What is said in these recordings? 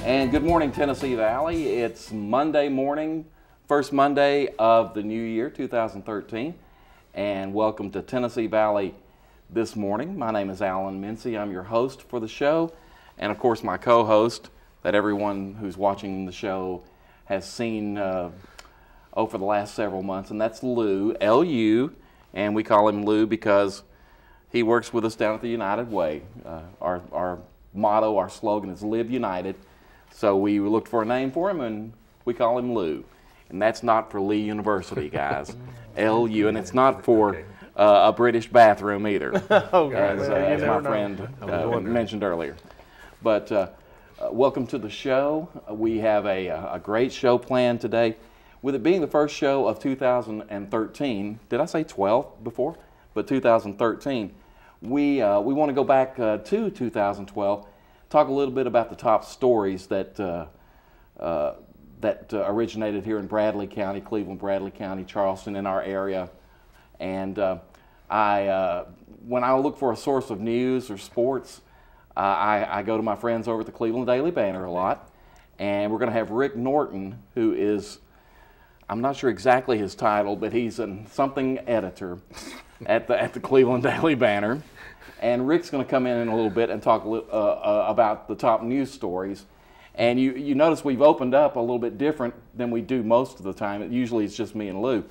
And good morning, Tennessee Valley. It's Monday morning, first Monday of the new year, 2013. And welcome to Tennessee Valley this morning. My name is Alan Mincy. I'm your host for the show. And of course, my co-host that everyone who's watching the show has seen over the last several months. And that's Lou, L-U. And we call him Lou because he works with us down at the United Way. Our motto, our slogan is Live United. So we looked for a name for him, and we call him Lou. And that's not for Lee University, guys. L-U, and it's not for a British bathroom either, as my friend mentioned earlier. But welcome to the show. We have a great show planned today. With it being the first show of 2013, did I say 12 before? But 2013, we want to go back to 2012. Talk a little bit about the top stories that originated here in Bradley County, Cleveland, Bradley County, Charleston, in our area. And when I look for a source of news or sports, I go to my friends over at the Cleveland Daily Banner a lot. And we're going to have Rick Norton, who is, I'm not sure exactly his title, but he's something editor at the Cleveland Daily Banner. And Rick's going to come in a little bit and talk about the top news stories. And you notice we've opened up a little bit different than we do most of the time. Usually it's just me and Lou.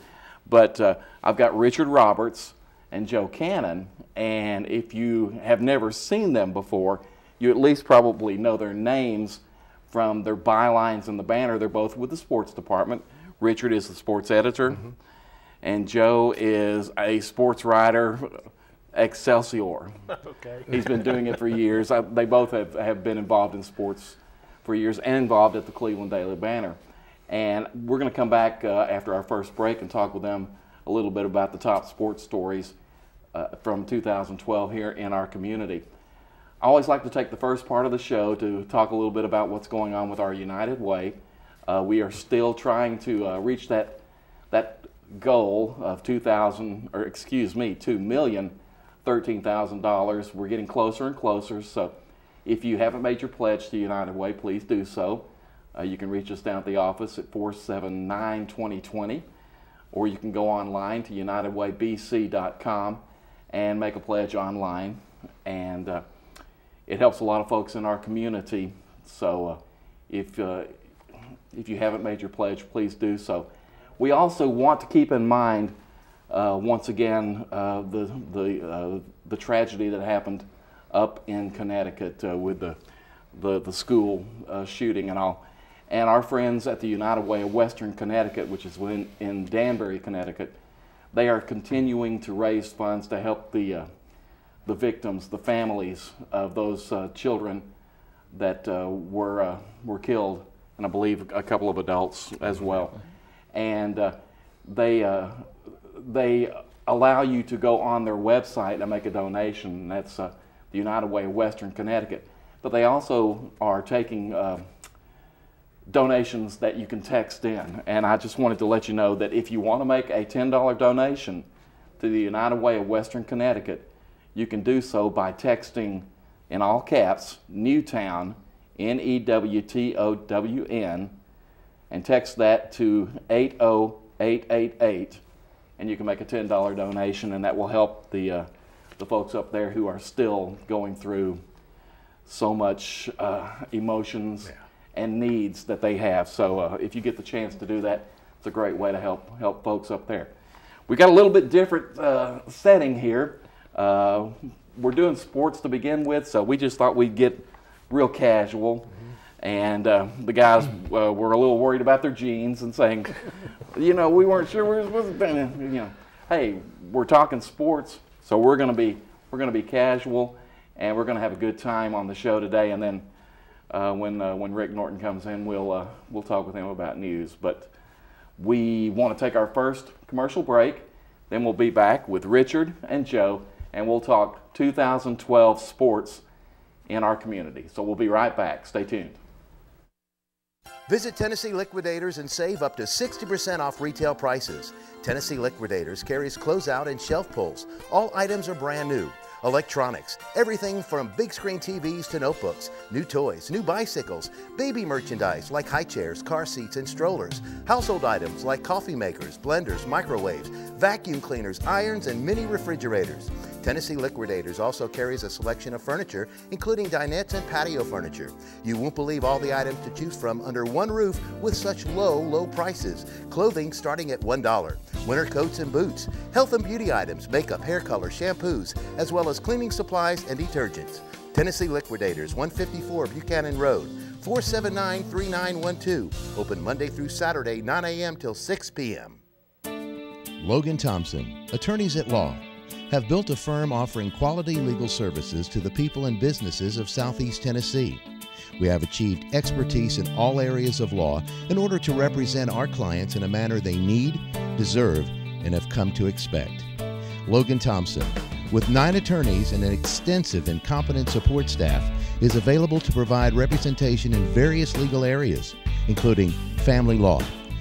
But I've got Richard Roberts and Joe Cannon. And if you have never seen them before, you at least probably know their names from their bylines in the banner. They're both with the sports department. Richard is the sports editor. And Joe is a sports writer. Excelsior. Okay. He's been doing it for years. They both have been involved in sports for years and involved at the Cleveland Daily Banner. And we're going to come back after our first break and talk with them a little bit about the top sports stories from 2012 here in our community. I always like to take the first part of the show to talk a little bit about what's going on with our United Way. We are still trying to reach that goal of $2,013,000. We're getting closer and closer, so if you haven't made your pledge to United Way, please do so. You can reach us down at the office at 479-2020, or you can go online to unitedwaybc.com and make a pledge online. And it helps a lot of folks in our community, so if you haven't made your pledge, please do so. We also want to keep in mind once again, the tragedy that happened up in Connecticut with the school shooting and all. And our friends at the United Way of Western Connecticut, which is in Danbury, Connecticut, they are continuing to raise funds to help the victims, the families of those children that were killed, and I believe a couple of adults as well. And they allow you to go on their website and make a donation, and that's the United Way of Western Connecticut. But they also are taking donations that you can text in. And I just wanted to let you know that if you want to make a $10 donation to the United Way of Western Connecticut, you can do so by texting in all caps, Newtown, N-E-W-T-O-W-N, and text that to 80888. And you can make a $10 donation, and that will help the folks up there who are still going through so much emotions and needs that they have. So if you get the chance to do that, it's a great way to help folks up there. We got a little bit different setting here. We're doing sports to begin with, so we just thought we'd get real casual. And the guys were a little worried about their jeans and saying, we weren't sure we were supposed to, hey, we're talking sports, so we're gonna be casual, and we're gonna have a good time on the show today. And then when Rick Norton comes in, we'll talk with him about news. But we want to take our first commercial break, then we'll be back with Richard and Joe, and we'll talk 2012 sports in our community. So we'll be right back. Stay tuned. Visit Tennessee Liquidators and save up to 60% off retail prices. Tennessee Liquidators carries closeout and shelf pulls. All items are brand new. Electronics, everything from big screen TVs to notebooks, new toys, new bicycles, baby merchandise like high chairs, car seats, and strollers, household items like coffee makers, blenders, microwaves, vacuum cleaners, irons, and mini refrigerators. Tennessee Liquidators also carries a selection of furniture, including dinettes and patio furniture. You won't believe all the items to choose from under one roof with such low prices. Clothing starting at $1. Winter coats and boots, health and beauty items, makeup, hair color, shampoos, as well as cleaning supplies and detergents. Tennessee Liquidators, 154 Buchanan Road, 479-3912. Open Monday through Saturday, 9 a.m. till 6 p.m. Logan Thompson, attorneys at law, have built a firm offering quality legal services to the people and businesses of Southeast Tennessee. We have achieved expertise in all areas of law in order to represent our clients in a manner they need, deserve, and have come to expect. Logan Thompson, with 9 attorneys and an extensive and competent support staff, is available to provide representation in various legal areas, including family law,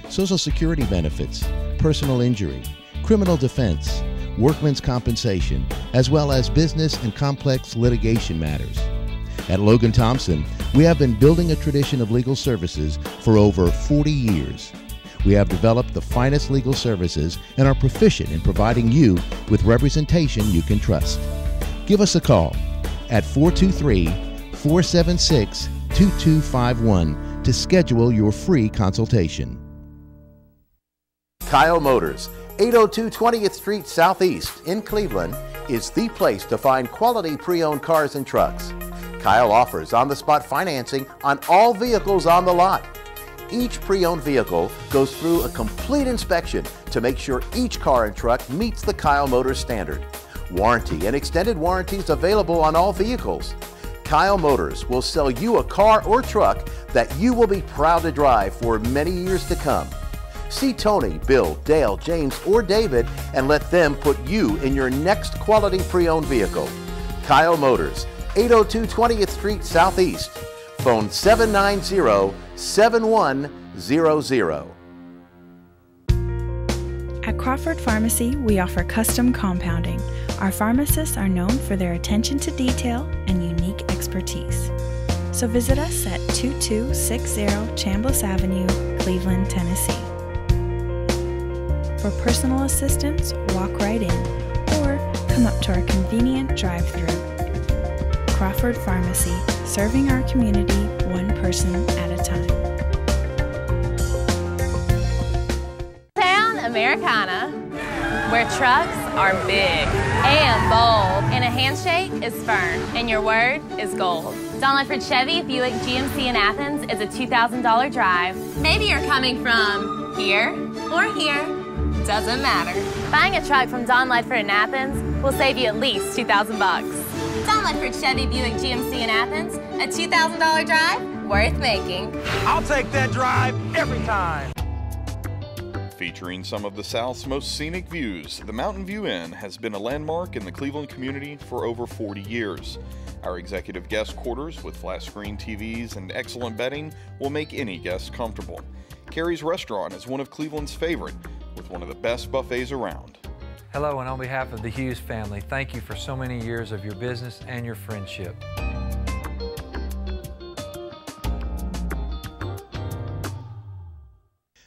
Social Security benefits, personal injury, criminal defense, workmen's compensation, as well as business and complex litigation matters. At Logan Thompson, we have been building a tradition of legal services for over 40 years. We have developed the finest legal services and are proficient in providing you with representation you can trust. Give us a call at 423-476-2251 to schedule your free consultation. Kyle Motors, 802 20th Street Southeast in Cleveland, is the place to find quality pre-owned cars and trucks. Kyle offers on-the-spot financing on all vehicles on the lot. Each pre-owned vehicle goes through a complete inspection to make sure each car and truck meets the Kyle Motors standard. Warranty and extended warranties available on all vehicles. Kyle Motors will sell you a car or truck that you will be proud to drive for many years to come. See Tony, Bill, Dale, James, or David and let them put you in your next quality pre-owned vehicle. Kyle Motors, 802 20th Street Southeast. Phone 790-7100. At Crawford Pharmacy, we offer custom compounding. Our pharmacists are known for their attention to detail and unique expertise. So visit us at 2260 Chambliss Avenue, Cleveland, Tennessee. For personal assistance, walk right in or come up to our convenient drive-thru. Crawford Pharmacy, serving our community one person at a time. Town Americana, where trucks are big and bold, and a handshake is firm, and your word is gold. Don Ledford Chevy Buick GMC in Athens is a $2,000 drive. Maybe you're coming from here or here, doesn't matter. Buying a truck from Don Ledford in Athens will save you at least $2,000 bucks. Don Ledford Chevy Buick GMC in Athens, a $2,000 drive worth making. I'll take that drive every time. Featuring some of the South's most scenic views, the Mountain View Inn has been a landmark in the Cleveland community for over 40 years. Our executive guest quarters with flat screen TVs and excellent bedding will make any guest comfortable. Carrie's Restaurant is one of Cleveland's favorite, with one of the best buffets around. Hello, and on behalf of the Hughes family, thank you for so many years of your business and your friendship.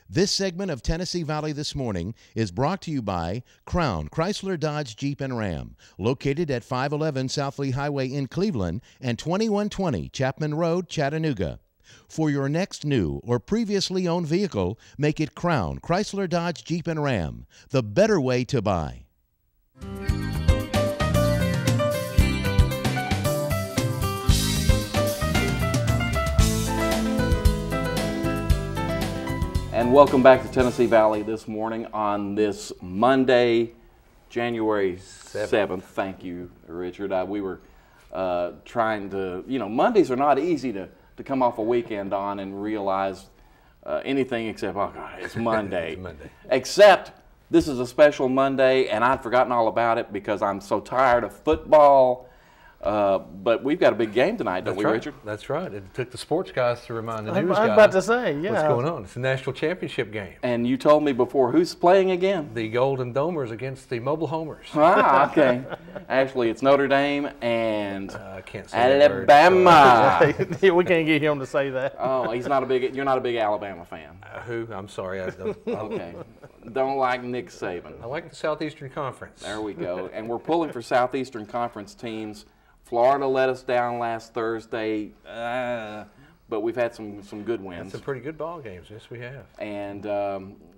This segment of Tennessee Valley This Morning is brought to you by Crown Chrysler Dodge Jeep and Ram, located at 511 South Lee Highway in Cleveland and 2120 Chapman Road, Chattanooga. For your next new or previously owned vehicle, make it Crown Chrysler Dodge Jeep and Ram, the better way to buy. And welcome back to Tennessee Valley This Morning on this Monday, January 7th. Thank you, Richard. We were trying to, Mondays are not easy to come off a weekend on and realize anything except, oh God, it's Monday. It's Monday. Except this is a special Monday, and I'd forgotten all about it because I'm so tired of football. But we've got a big game tonight, don't we, Richard? That's right. It took the sports guys to remind the news guys. I was about to say, yeah. What's going on? It's a national championship game. And you told me before, who's playing again? The Golden Domers against the Mobile Homers. Ah, okay. Actually, it's Notre Dame and I can't say Alabama. We can't get him to say that. Oh, you're not a big Alabama fan. Who? I'm sorry. I don't. Okay. Don't like Nick Saban. I like the Southeastern Conference. There we go. And we're pulling for Southeastern Conference teams. Florida let us down last Thursday, but we've had some good wins. And some pretty good ball games. Yes, we have. And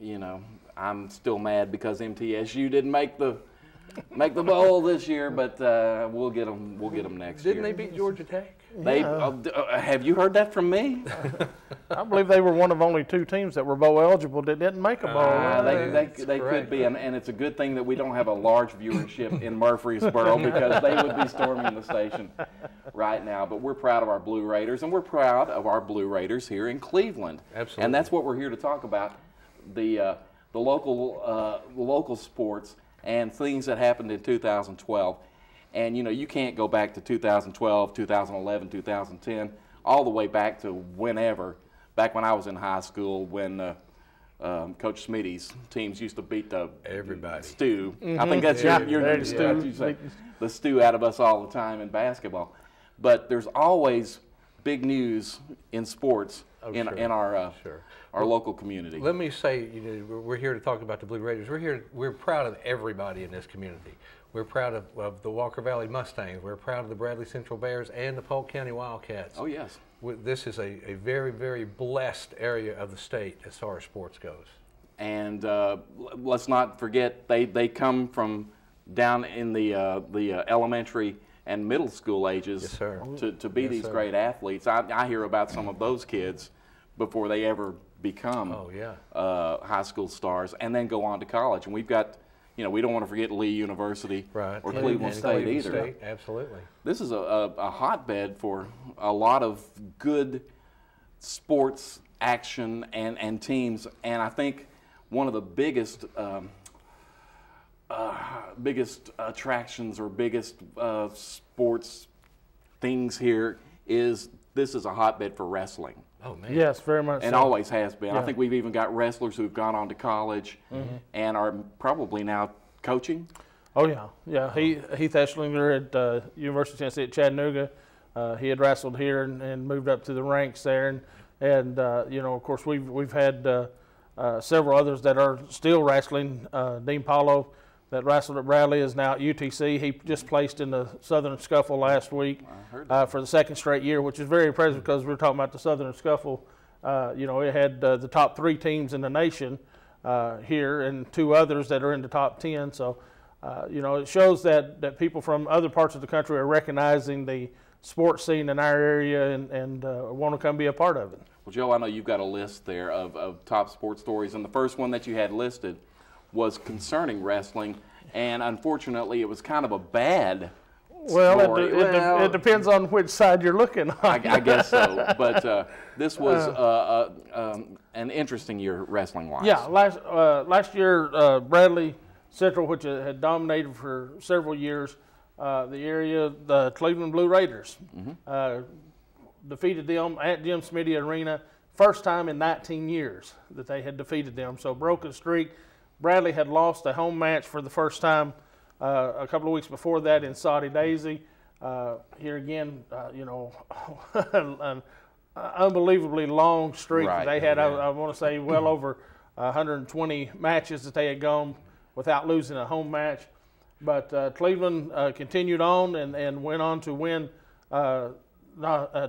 you know, I'm still mad because MTSU didn't make the bowl this year, but we'll get them. We'll get them next year. Didn't they beat Georgia Tech? They have you heard that from me? I believe they were one of only 2 teams that were bowl eligible that didn't make a bowl. They could be, and it's a good thing that we don't have a large viewership in Murfreesboro because they would be storming the station right now. But we're proud of our Blue Raiders, and we're proud of our Blue Raiders here in Cleveland. Absolutely. And that's what we're here to talk about, the local sports and things that happened in 2012. And, you know, you can't go back to 2012, 2011, 2010, all the way back to whenever, back when I was in high school when Coach Smitty's teams used to beat the stew. I think that's your stew. The stew out of us all the time in basketball. But there's always big news in sports in our local community. Let me say, you know, we're here to talk about the Blue Raiders. We're proud of everybody in this community. We're proud of the Walker Valley Mustangs. We're proud of the Bradley Central Bears and the Polk County Wildcats. Oh, yes. This is a very, very blessed area of the state as far as sports goes. And let's not forget, they come from down in the elementary and middle school ages to be these great athletes. I hear about some of those kids before they ever become high school stars and then go on to college. And we've got, you know, we don't want to forget Lee University or Cleveland State either. Absolutely. This is a hotbed for a lot of good sports action and teams. And I think one of the biggest attractions or biggest sports things here is this is a hotbed for wrestling. Oh, man. Yes, very much and so. Always has been. Yeah. I think we've even got wrestlers who've gone on to college and are probably now coaching. Oh, yeah. Heath Eschlinger at University of Tennessee at Chattanooga. He had wrestled here and moved up to the ranks there. And you know, of course, we've had several others that are still wrestling. Dean Paulo, that wrestled at Bradley, is now at UTC. He just placed in the Southern Scuffle last week for the 2nd straight year, which is very impressive because we're talking about the Southern Scuffle. You know, it had the top 3 teams in the nation here and 2 others that are in the top 10. So, you know, it shows that people from other parts of the country are recognizing the sports scene in our area and want to come be a part of it. Well, Joe, I know you've got a list there of top sports stories, and the first one that you had listed was concerning wrestling, and unfortunately it was kind of a bad story. It depends on which side you're looking on. I guess so, but this was an interesting year wrestling-wise. Yeah, last year Bradley Central, which had dominated for several years the area, the Cleveland Blue Raiders, defeated them at Jim Smitty Arena. First time in 19 years that they had defeated them, so broke a streak. Bradley had lost a home match for the first time a couple of weeks before that in Saudi Daisy. Here again, you know, an unbelievably long streak. Right. They had, I want to say, well over 120 matches that they had gone without losing a home match. But Cleveland continued on and went on to win a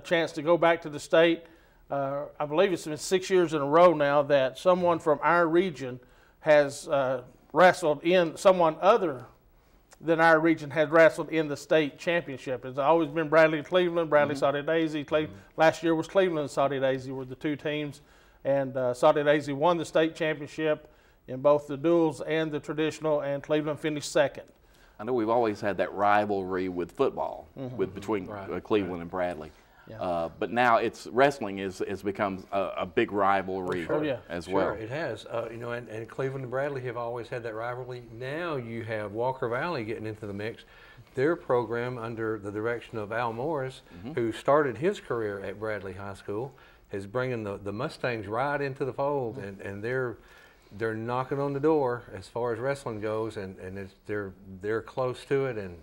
chance to go back to the state. I believe it's been 6 years in a row now that someone from our region has wrestled in, someone other than our region has wrestled in the state championship. It's always been Bradley and Cleveland, Bradley Saudi Daisy. Last year was Cleveland and Saudi Daisy were the 2 teams, and Saudi Daisy won the state championship in both the duals and the traditional, and Cleveland finished 2nd. I know we've always had that rivalry with football between Cleveland and Bradley. Yeah. But now wrestling has become a big rivalry as well. Sure, it has. You know, and Cleveland and Bradley have always had that rivalry. Now you have Walker Valley getting into the mix. their program under the direction of Al Morris, who started his career at Bradley High School, is bringing the Mustangs right into the fold, and they're knocking on the door as far as wrestling goes, and they're close to it, and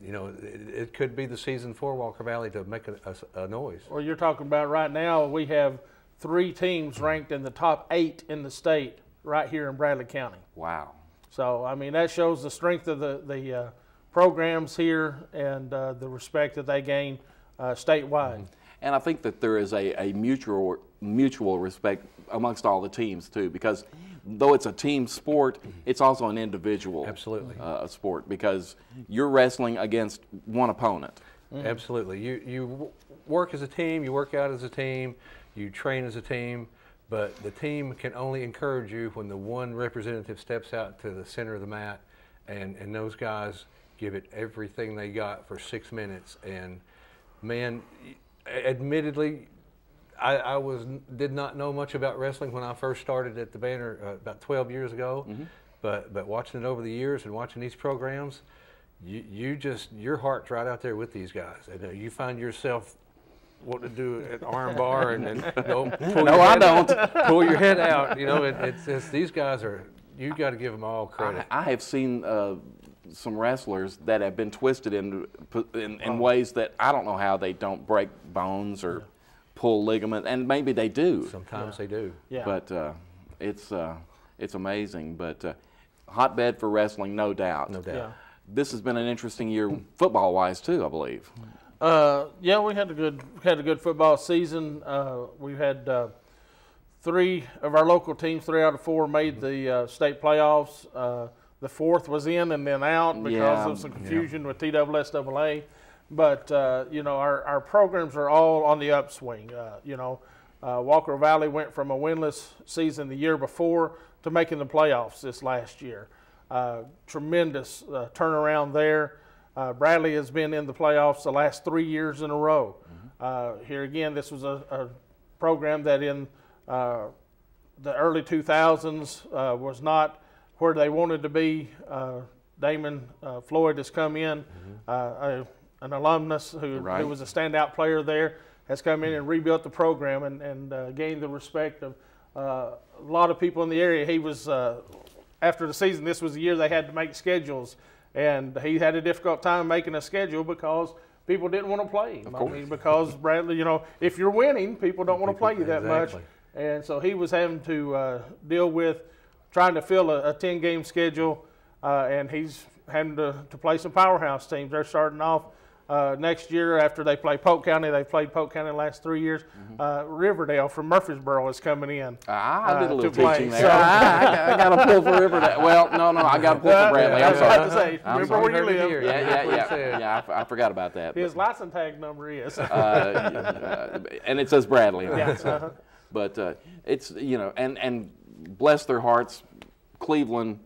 you know, it could be the season for Walker Valley to make a noise. Well, you're talking about right now, we have 3 teams ranked in the top 8 in the state right here in Bradley County. Wow. So, I mean, that shows the strength of the programs here and the respect that they gain statewide. And I think that there is a mutual respect amongst all the teams too, because though it's a team sport, it's also an individual sport, because you're wrestling against one opponent. Absolutely. You work as a team, you work out as a team, you train as a team, but the team can only encourage you when the one representative steps out to the center of the mat, and those guys give it everything they got for 6 minutes. And man, admittedly, I did not know much about wrestling when I first started at the Banner about 12 years ago, but watching it over the years and watching these programs, your heart's right out there with these guys, and you find yourself wanting to do an arm bar and you know, pull your head out. You know, it's these guys are, you got to give them all credit. I have seen some wrestlers that have been twisted in ways that I don't know how they don't break bones or pull ligament, and maybe they do. Sometimes they do. Yeah. But it's amazing. But hotbed for wrestling, no doubt. No doubt. Yeah. This has been an interesting year football-wise too, I believe. Yeah, we had a good football season. We had 3 of our local teams, 3 out of 4 made the state playoffs. The 4th was in and then out because of some confusion with TSSAA. But you know, our programs are all on the upswing. You know, Walker Valley went from a winless season the year before to making the playoffs this last year. Tremendous turnaround there. Bradley has been in the playoffs the last 3 years in a row. Here again, this was a program that in the early 2000s was not where they wanted to be. Damon Floyd has come in, an alumnus who was a standout player there, has come in and rebuilt the program and gained the respect of a lot of people in the area. He was, after the season, this was the year they had to make schedules, and he had a difficult time making a schedule because people didn't want to play him. I mean, because Bradley, you know, if you're winning, people don't want to play you that much. And so he was having to deal with trying to fill a 10-game schedule, and he's having to play some powerhouse teams. They're starting off next year after they play Polk County. They've played Polk County the last 3 years. Riverdale from Murfreesboro is coming in. I did a little teaching there. So I got to pull for Riverdale. Well, no, I got to pull for Bradley. I'm sorry. I was about to say, remember where you live. Yeah, I forgot about that. His license tag number is. And it says Bradley. But it's, you know, and bless their hearts, Cleveland,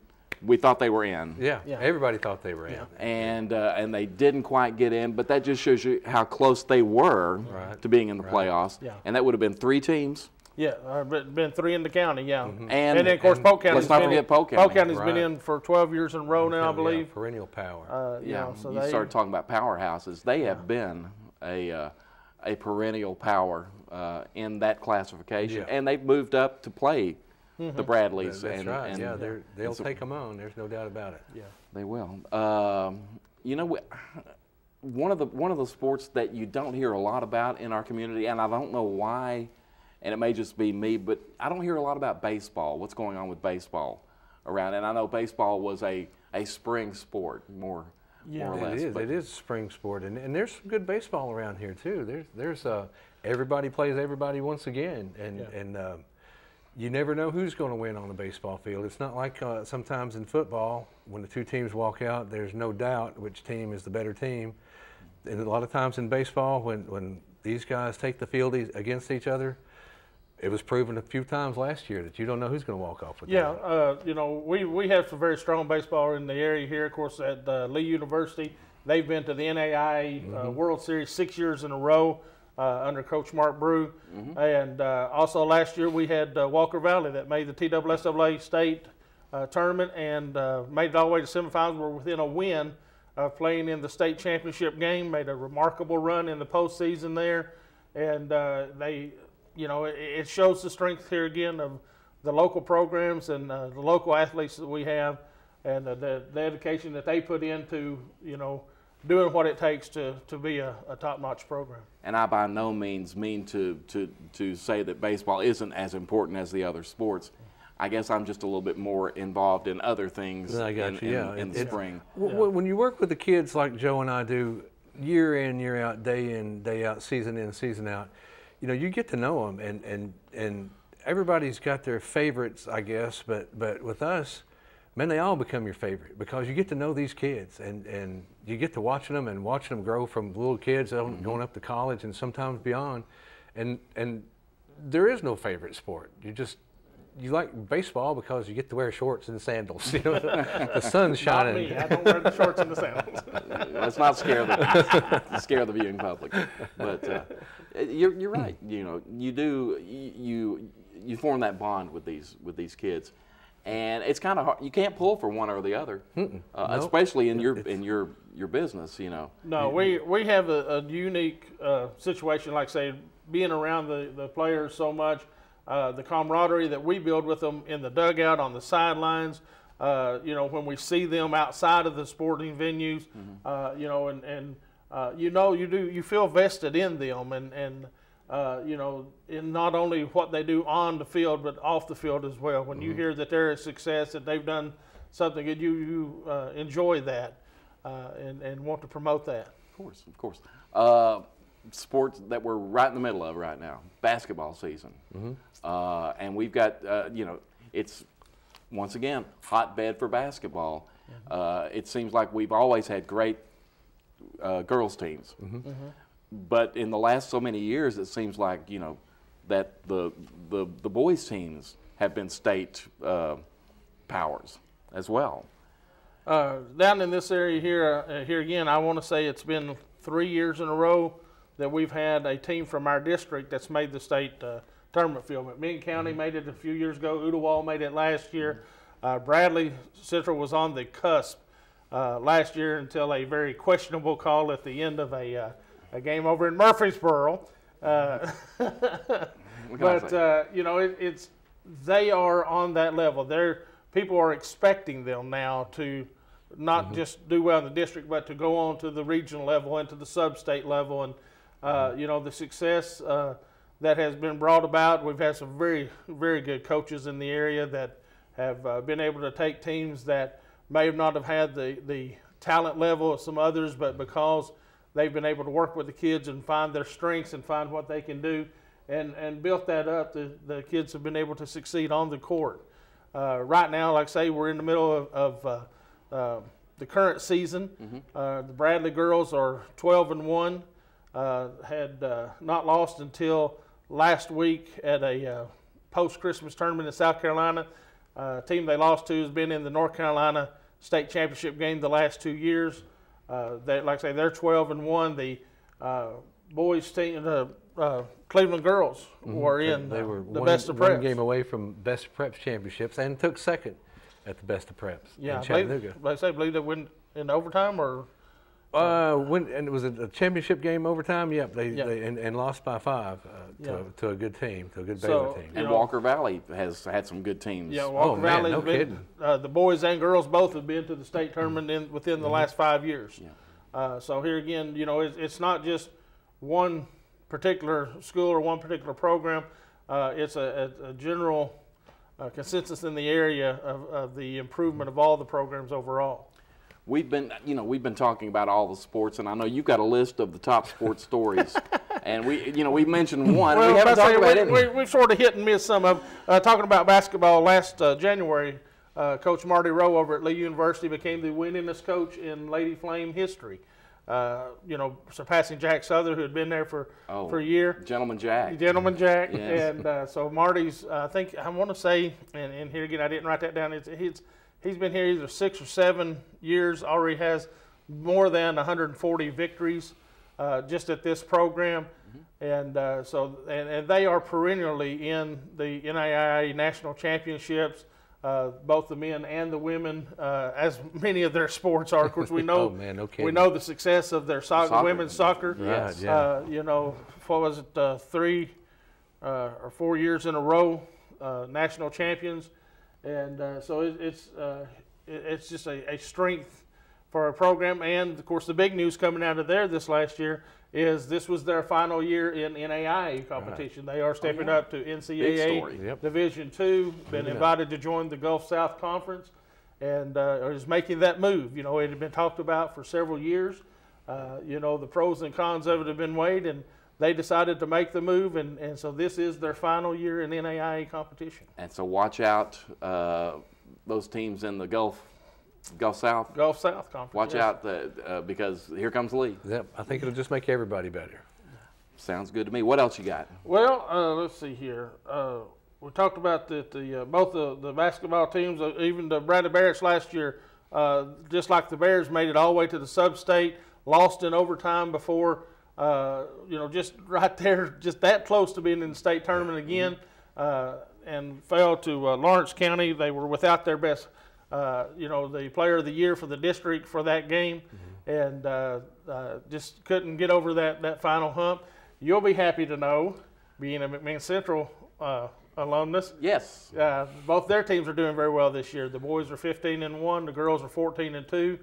we thought they were in. Yeah, everybody thought they were in. And they didn't quite get in, but that just shows you how close they were to being in the playoffs. And that would have been 3 teams. Yeah, been 3 in the county, And then, of course, Polk County's let's not forget Polk County. Polk County's been in for 12 years in a row now, I believe. Perennial power. So you start talking about powerhouses. They have been a perennial power in that classification, and they've moved up to play the Bradleys. That's right. And they'll take them on. There's no doubt about it. Yeah, they will. You know, one of the sports that you don't hear a lot about in our community, and I don't know why, and it may just be me, but I don't hear a lot about baseball. What's going on with baseball around? And I know baseball was a spring sport, more or less. It is a spring sport, and there's some good baseball around here too. There's everybody plays everybody once again, and you never know who's going to win on the baseball field. It's not like sometimes in football when the 2 teams walk out, there's no doubt which team is the better team. And a lot of times in baseball, when these guys take the field against each other, it was proven a few times last year that you don't know who's going to walk off with that. You know, we have some very strong baseball in the area here. Of course, at Lee University, they've been to the NAIA World Series 6 years in a row under Coach Mark Brew. And also last year we had Walker Valley that made the TSSAA state tournament and made it all the way to semifinals. We're within a win playing in the state championship game, made a remarkable run in the postseason there, and it shows the strength here again of the local programs and the local athletes that we have, and the dedication that they put into doing what it takes to be a top-notch program. And I by no means mean to say that baseball isn't as important as the other sports. I guess I'm just a little bit more involved in other things in the spring. When you work with the kids like Joe and I do, year in, year out, day in, day out, season in, season out, you get to know them, and everybody's got their favorites, I guess, but with us, man, they all become your favorite because you get to know these kids, and you get to watching them grow from little kids going up to college and sometimes beyond, and there is no favorite sport. You like baseball because you get to wear shorts and sandals. The sun's shining. Not me. I don't wear the shorts and the sandals. Let's not scare the viewing public. But you're right. You form that bond with these kids, and it's kind of hard. You can't pull for one or the other, especially in your business. No, we have a unique situation. Like say, being around the players so much. The camaraderie that we build with them in the dugout, on the sidelines, when we see them outside of the sporting venues, you feel vested in them, and in not only what they do on the field, but off the field as well. When you hear that they're a success, that they've done something good, you enjoy that and want to promote that. Of course. Sports that we're right in the middle of right now, basketball season. And we've got, it's, once again, hotbed for basketball. It seems like we've always had great girls teams. But in the last so many years, it seems like, that the boys teams have been state powers as well. Down in this area here again, I want to say it's been 3 years in a row that we've had a team from our district that's made the state tournament field. McMinn County made it a few years ago. Udawal made it last year. Bradley Central was on the cusp last year until a very questionable call at the end of a game over in Murfreesboro. They are on that level. People are expecting them now to not just do well in the district, but to go on to the regional level and to the sub-state level. And the success that has been brought about. We've had some very, very good coaches in the area that have been able to take teams that may not have had the talent level of some others, but because they've been able to work with the kids and find their strengths and find what they can do and built that up, the kids have been able to succeed on the court. Right now, like I say, we're in the middle of the current season. The Bradley girls are 12-1. Had not lost until last week at a post-Christmas tournament in South Carolina. Team they lost to has been in the North Carolina State Championship game the last 2 years. Like I say, they're 12-1. The boys team, the Cleveland girls, were in the Best of Preps. One game away from Best of Preps championships and took second at the Best of Preps in Chattanooga. I believe they went in overtime or. And it was a championship game overtime. Yep, they lost by 5 to a good team, to a good Baylor team. And Walker Valley has had some good teams. Yeah, Walker Valley. No kidding. The boys and girls both have been to the state tournament within the last 5 years. So here again, it's not just one particular school or one particular program. It's a general consensus in the area of the improvement of all the programs overall. We've been talking about all the sports, and I know you've got a list of the top sports stories, and we mentioned one. Well, we haven't talked about it. We've sort of hit and missed some of talking about basketball. Last January, Coach Marty Rowe over at Lee University became the winningest coach in Lady Flame history. Surpassing Jack Souther, who had been there for a year. Gentleman Jack. Gentleman Jack. Yes. And so Marty's, I want to say, and here again, I didn't write that down. He's been here either 6 or 7 years, already has more than 140 victories just at this program. And they are perennially in the NAIA National Championships. both the men and the women, as many of their sports are. Of course, we know Oh, man, no kidding. we know the success of their women's soccer. Yes. Yeah. You know, what was it, 3 or 4 years in a row, national champions, and so it's just a strength for our program. And of course, the big news coming out of there this last year is this was their final year in NAIA competition. They are stepping up to NCAA Division II, been invited to join the Gulf South Conference, and is making that move. You know, it had been talked about for several years. You know, the pros and cons of it have been weighed, and they decided to make the move, and so this is their final year in NAIA competition. And so watch out, those teams in the Gulf South. Gulf South Conference. Watch out because here comes Lee. Yep, I think it'll just make everybody better. Sounds good to me. What else you got? Well, let's see here. We talked about both the basketball teams, even the Bradley Barretts last year, just like the Bears, made it all the way to the sub-state, lost in overtime before, you know, just right there, just that close to being in the state tournament again, and fell to Lawrence County. They were without their best, you know, the player of the year for the district for that game, and just couldn't get over that final hump. You'll be happy to know, being a McMinn Central alumnus. Yes. Both their teams are doing very well this year. The boys are 15-1. The girls are 14-2.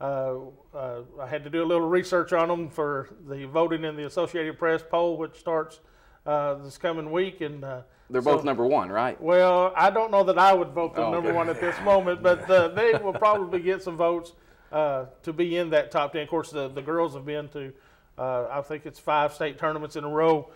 I had to do a little research on them for the voting in the Associated Press poll, which starts this coming week, and they're both number one, right? Well, I don't know that I would vote them number one at this moment, but they will probably get some votes to be in that top 10. Of course, the girls have been to, I think it's 5 state tournaments in a row.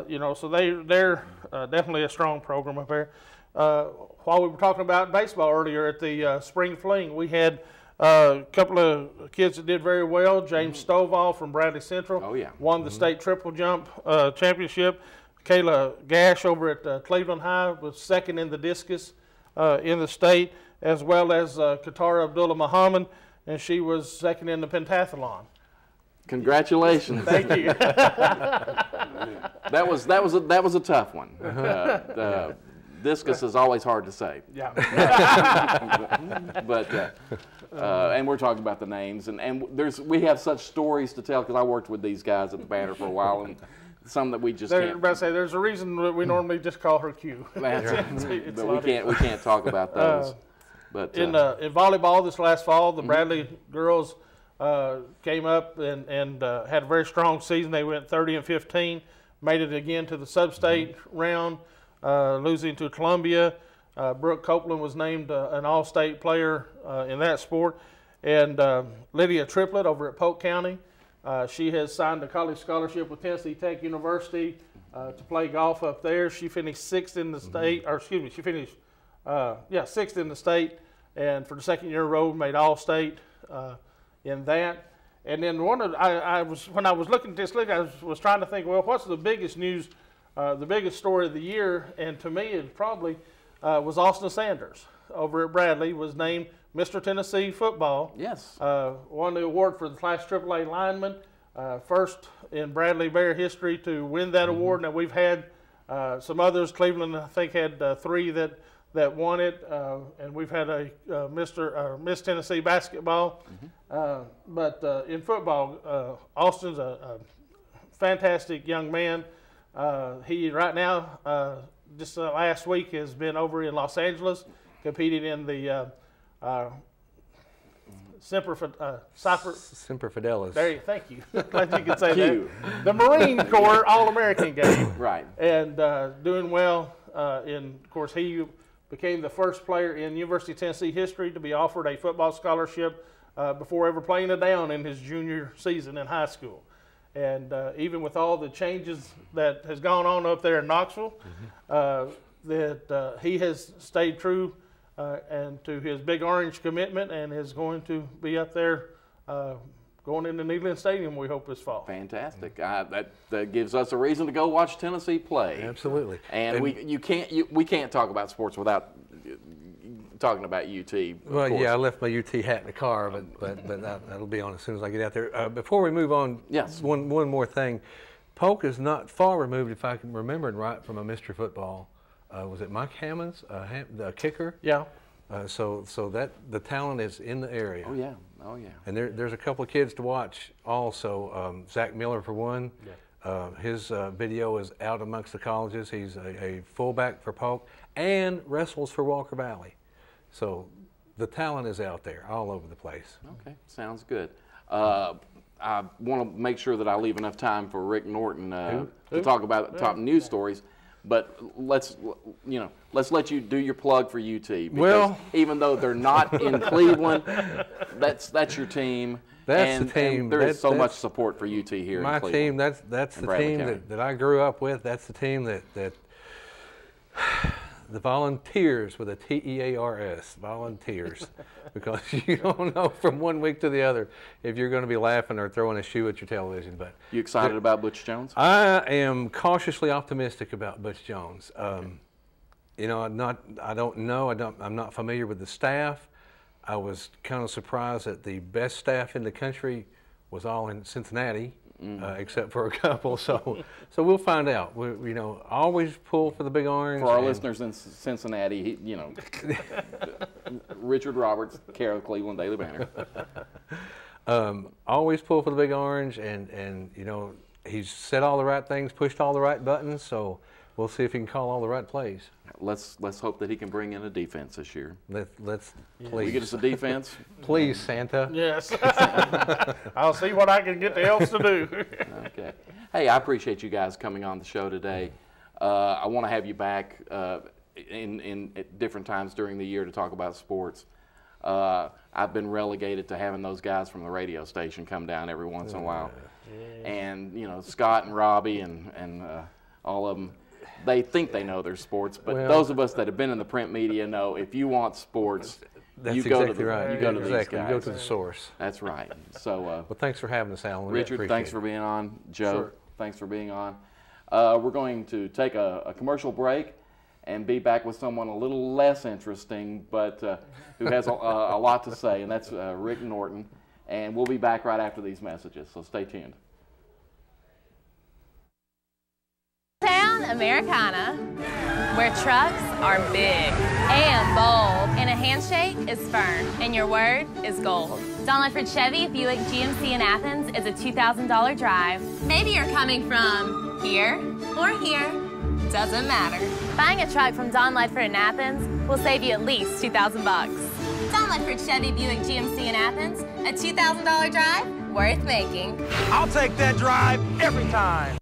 You know, so they're definitely a strong program up there. While we were talking about baseball earlier at the Spring Fling, we had a couple of kids that did very well. James Stovall from Bradley Central won the state triple jump championship. Kayla Gash over at Cleveland High was second in the discus in the state, as well as Qatar Abdullah Muhammad, and she was second in the pentathlon. Congratulations! Thank you. That was a tough one. Discus is always hard to say. Yeah. But and we're talking about the names, and we have such stories to tell because I worked with these guys at the Banner for a while, and some that we just can't. About to say, there's a reason that we normally just call her Q. But we can't talk about those. But in volleyball this last fall, the Bradley girls came up and had a very strong season. They went 30-15, made it again to the sub-state round, losing to Columbia. Brooke Copeland was named an all-state player in that sport. And Lydia Triplett over at Polk County, she has signed a college scholarship with Tennessee Tech University to play golf up there. She finished 6th in the state, or excuse me, she finished 6th in the state, and for the second year in a row made all-state in that. And then when I was looking at this league, I was trying to think, well, what's the biggest news, the biggest story of the year? And to me, it probably was Austin Sanders over at Bradley, was named Mr. Tennessee Football. Yes. Won the award for the Class AAA lineman. First in Bradley Bear history to win that award. Now we've had some others. Cleveland, I think, had 3 that won it, and we've had a Miss Tennessee basketball. But in football, Austin's a fantastic young man. He right now, just last week, has been over in Los Angeles, competing in the Semper Fidelis. There, thank you. Glad you could say that. The Marine Corps All-American game. Right. And doing well. Of course, he became the first player in University of Tennessee history to be offered a football scholarship before ever playing a down in his junior season in high school. And even with all the changes that has gone on up there in Knoxville, that he has stayed true and to his Big Orange commitment, and is going to be up there going into Neyland Stadium, we hope, this fall. Fantastic. That gives us a reason to go watch Tennessee play. Absolutely. And we can't talk about sports without talking about UT. Well, yeah, I left my UT hat in the car, but that'll be on as soon as I get out there. Before we move on, yes, one more thing. Polk is not far removed, if I can remember it right, from a Mr. Football Was it Mike Hammonds, the kicker? Yeah. So that the talent is in the area. Oh yeah, oh yeah. And there's a couple of kids to watch also. Zach Miller for one. Yeah. His video is out amongst the colleges. He's a fullback for Polk and wrestles for Walker Valley. So the talent is out there all over the place. Okay, sounds good. I want to make sure that I leave enough time for Rick Norton to talk about top news stories. But let's let you do your plug for UT. Because even though they're not in Cleveland, that's your team. That's the team. And there is so much support for UT here in Cleveland. My team. That's the team that I grew up with. That's the team that the Volunteers with a T-E-A-R-S, Volunteers, because you don't know from one week to the other if you're going to be laughing or throwing a shoe at your television. But you excited about Butch Jones? I am cautiously optimistic about Butch Jones. You know, I'm not familiar with the staff. I was kind of surprised that the best staff in the country was all in Cincinnati. Except for a couple, so we'll find out. We always pull for the Big Orange. For our listeners in Cincinnati, Richard Roberts, care of the Cleveland Daily Banner. Always pull for the Big Orange, and he's said all the right things, pushed all the right buttons. So we'll see if he can call all the right plays. Let's hope that he can bring in a defense this year. Let's please. Will you get us a defense? Please, Santa. Yes. I'll see what I can get the elves to do. Okay. Hey, I appreciate you guys coming on the show today. I want to have you back at different times during the year to talk about sports. I've been relegated to having those guys from the radio station come down every once in a while. And, Scott and Robbie and all of them, they think they know their sports, but those of us that have been in the print media know if you want sports, you go to these guys. You go to the source. That's right. So, well, thanks for having us, Alan. Richard, thanks for being on. Joe, thanks for being on. We're going to take a commercial break and be back with someone a little less interesting, but who has a lot to say, and that's Rick Norton. And we'll be back right after these messages, so stay tuned. Town Americana, where trucks are big and bold, and a handshake is firm, and your word is gold. Don Ledford Chevy Buick GMC in Athens is a $2,000 drive. Maybe you're coming from here or here, doesn't matter. Buying a truck from Don Ledford in Athens will save you at least $2,000 bucks. Don Ledford Chevy Buick GMC in Athens, a $2,000 drive worth making. I'll take that drive every time.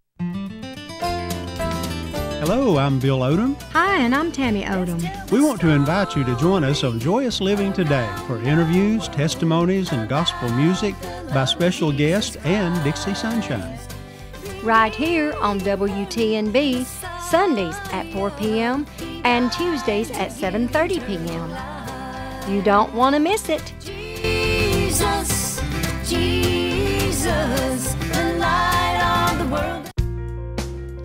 Hello, I'm Bill Odom. Hi, and I'm Tammy Odom. We want to invite you to join us on Joyous Living Today for interviews, testimonies, and gospel music by special guests and Dixie Sunshine. Right here on WTNB, Sundays at 4 p.m. and Tuesdays at 7:30 p.m. You don't want to miss it. Jesus, Jesus, the light of the world.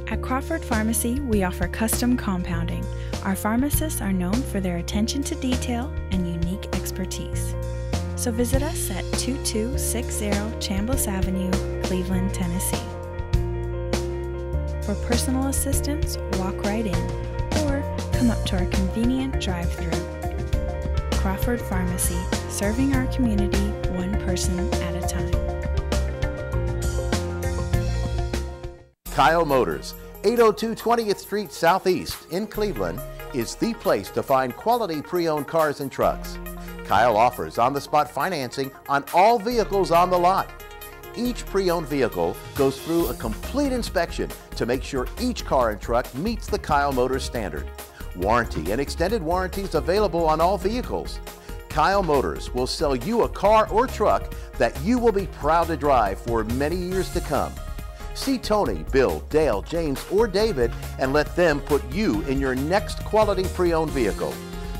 At Crawford Pharmacy, we offer custom compounding. Our pharmacists are known for their attention to detail and unique expertise. So visit us at 2260 Chambliss Avenue, Cleveland, Tennessee. For personal assistance, walk right in or come up to our convenient drive-thru. Crawford Pharmacy, serving our community one person at a time. Kyle Motors, 802 20th Street Southeast in Cleveland, is the place to find quality pre-owned cars and trucks. Kyle offers on-the-spot financing on all vehicles on the lot. Each pre-owned vehicle goes through a complete inspection to make sure each car and truck meets the Kyle Motors standard. Warranty and extended warranties available on all vehicles. Kyle Motors will sell you a car or truck that you will be proud to drive for many years to come. See Tony, Bill, Dale, James, or David and let them put you in your next quality pre-owned vehicle.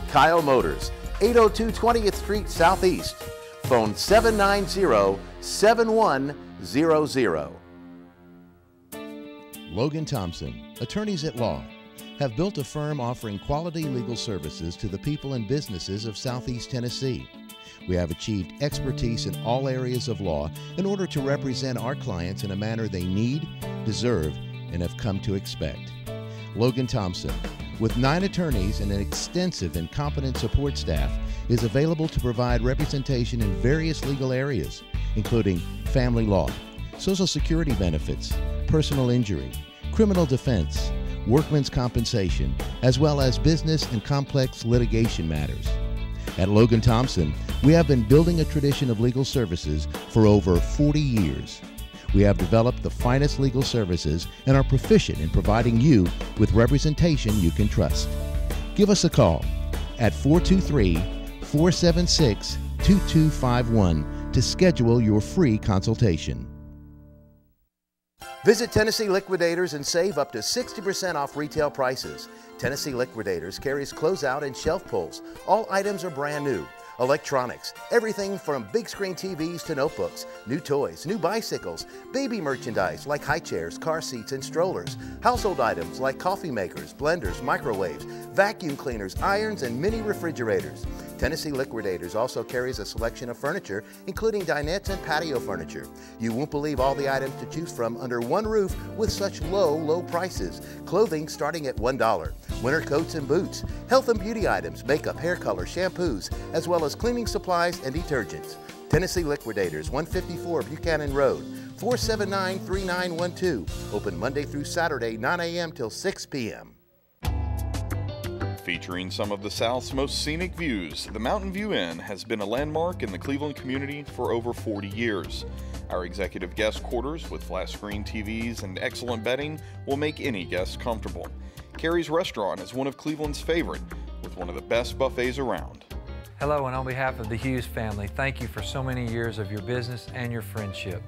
Kyle Motors, 802 20th Street Southeast. Phone 790-7100. Logan Thompson, attorneys at law, have built a firm offering quality legal services to the people and businesses of Southeast Tennessee. We have achieved expertise in all areas of law in order to represent our clients in a manner they need, deserve, and have come to expect. Logan Thompson, with 9 attorneys and an extensive and competent support staff, is available to provide representation in various legal areas, including family law, Social Security benefits, personal injury, criminal defense, workmen's compensation, as well as business and complex litigation matters. At Logan Thompson, we have been building a tradition of legal services for over 40 years. We have developed the finest legal services and are proficient in providing you with representation you can trust. Give us a call at 423-476-2251 to schedule your free consultation. Visit Tennessee Liquidators and save up to 60% off retail prices. Tennessee Liquidators carries closeout and shelf pulls. All items are brand new. Electronics, everything from big screen TVs to notebooks, new toys, new bicycles, baby merchandise like high chairs, car seats, and strollers, household items like coffee makers, blenders, microwaves, vacuum cleaners, irons, and mini refrigerators. Tennessee Liquidators also carries a selection of furniture, including dinettes and patio furniture. You won't believe all the items to choose from under one roof with such low prices. Clothing starting at $1. Winter coats and boots, health and beauty items, makeup, hair color, shampoos, as well as cleaning supplies and detergents. Tennessee Liquidators, 154 Buchanan Road, 479-3912. Open Monday through Saturday, 9 a.m. till 6 p.m. Featuring some of the South's most scenic views, the Mountain View Inn has been a landmark in the Cleveland community for over 40 years. Our executive guest quarters with flat screen TVs and excellent bedding will make any guest comfortable. Carrie's Restaurant is one of Cleveland's favorite, with one of the best buffets around. Hello, and on behalf of the Hughes family, thank you for so many years of your business and your friendship.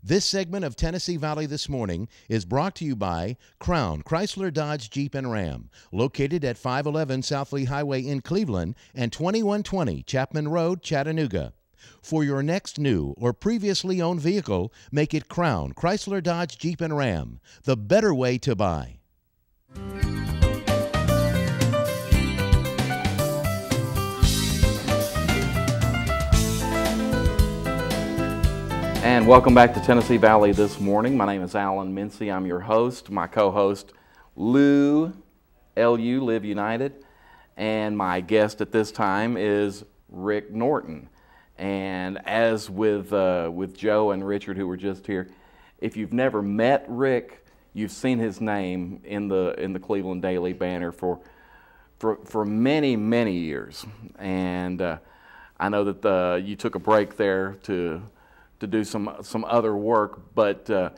This segment of Tennessee Valley This Morning is brought to you by Crown Chrysler Dodge Jeep and Ram, located at 511 South Lee Highway in Cleveland and 2120 Chapman Road, Chattanooga. For your next new or previously owned vehicle, make it Crown Chrysler Dodge Jeep and Ram, the better way to buy. And welcome back to Tennessee Valley This Morning. My name is Alan Mincy. I'm your host. My co-host, Lou, L-U, Live United. And my guest at this time is Rick Norton. And as with Joe and Richard, who were just here, if you've never met Rick, you've seen his name in the Cleveland Daily Banner for many, many years. And I know that you took a break there to do some other work, but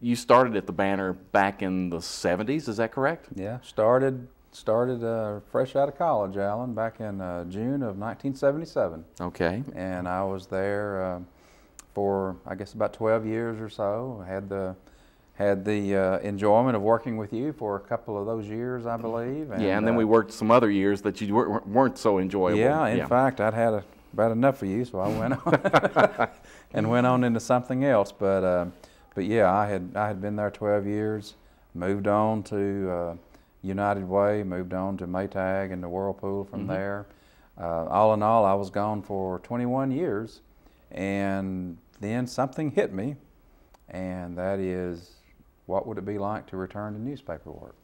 you started at the Banner back in the 70s, is that correct? Yeah, started fresh out of college, Alan, back in June of 1977. Okay. And I was there for, I guess, about 12 years or so. Had the enjoyment of working with you for a couple of those years, I believe. And, yeah, and then we worked some other years that you weren't so enjoyable. Yeah, in fact, I'd had about enough of you, so I went on and went on into something else. But yeah, I had been there 12 years, moved on to United Way, moved on to Maytag and the Whirlpool from there. All in all, I was gone for 21 years, and then something hit me, and that is, what would it be like to return to newspaper work?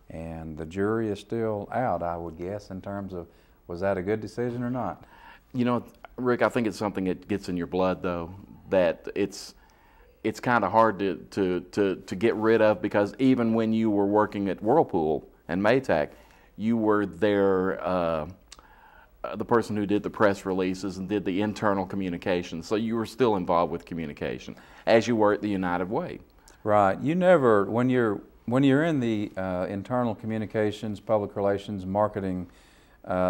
And the jury is still out, I would guess, in terms of, was that a good decision or not? You know, Rick, I think it's something that gets in your blood, though, that it's kind of hard to get rid of, because even when you were working at Whirlpool and Maytag, you were there, the person who did the press releases and did the internal communications. So you were still involved with communication, as you were at the United Way. Right. You never, when you're in the internal communications, public relations, marketing